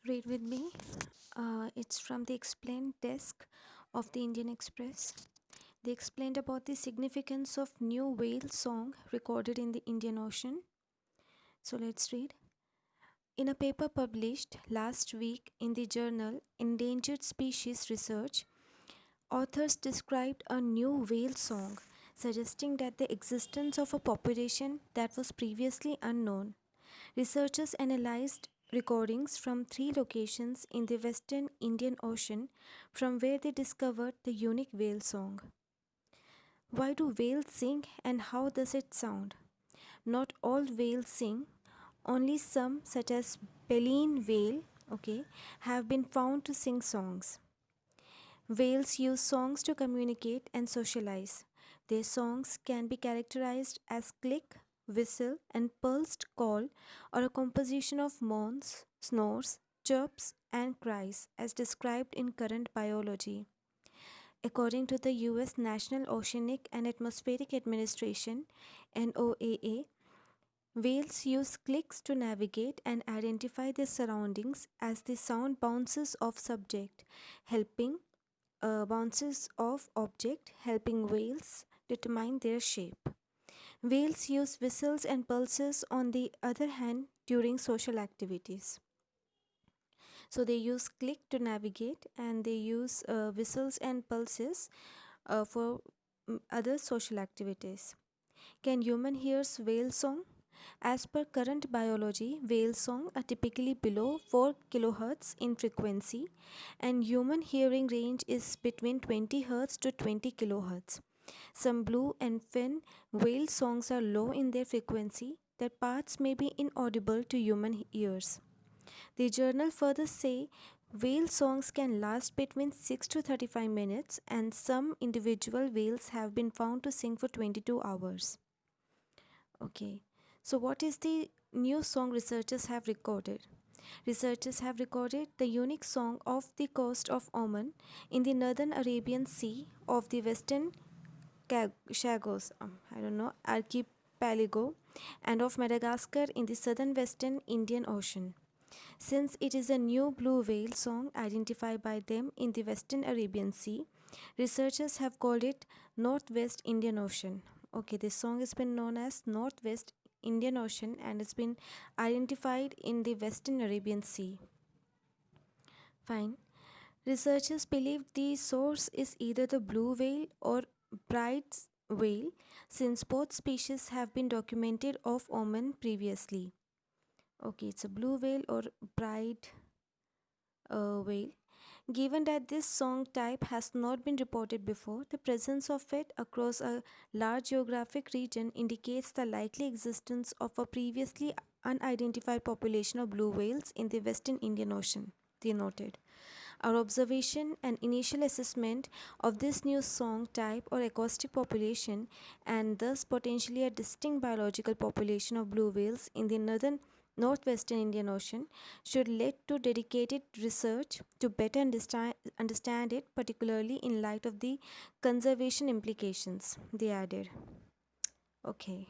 Read with me. It's from the explained desk of the Indian Express. They explained about the significance of new whale song recorded in the Indian Ocean. So let's read. In a paper published last week in the journal Endangered Species Research, authors described a new whale song, suggesting that the existence of a population that was previously unknown. Researchers analyzed recordings from three locations in the western Indian Ocean from where they discovered the unique whale song. Why do whales sing and how does it sound? Not all whales sing, only some, such as baleen whale, have been found to sing songs. Whales use songs to communicate and socialize. Their songs can be characterized as click, whistle, and pulsed call, or a composition of moans, snores, chirps, and cries, as described in current biology. According to the US National Oceanic and Atmospheric Administration (NOAA), whales use clicks to navigate and identify their surroundings as the sound bounces off object, helping whales determine their shape. Whales use whistles and pulses on the other hand during social activities. So they use click to navigate and they use whistles and pulses for other social activities. Can human hears whale song? As per current biology, whale song are typically below 4 kHz in frequency and human hearing range is between 20 Hz to 20 kHz. Some blue and fin whale songs are low in their frequency that parts may be inaudible to human ears. The journal further say whale songs can last between 6 to 35 minutes and some individual whales have been found to sing for 22 hours. Okay. So what is the new song researchers have recorded? Researchers have recorded the unique song off the coast of Oman in the northern Arabian Sea of the western Chagos, archipelago and of Madagascar in the southern western Indian Ocean. Since it is a new blue whale song identified by them in the western Arabian Sea, researchers have called it Northwest Indian Ocean. Okay, this song has been known as Northwest Indian Ocean and it's been identified in the western Arabian Sea. Fine. Researchers believe the source is either the blue whale or Bride's whale, since both species have been documented off Oman previously. Okay, it's a blue whale or Bride whale. Given that this song type has not been reported before, the presence of it across a large geographic region indicates the likely existence of a previously unidentified population of blue whales in the western Indian Ocean, they noted. Our observation and initial assessment of this new song type or acoustic population and thus potentially a distinct biological population of blue whales in the northwestern Indian Ocean should lead to dedicated research to better understand it, particularly in light of the conservation implications, they added. Okay.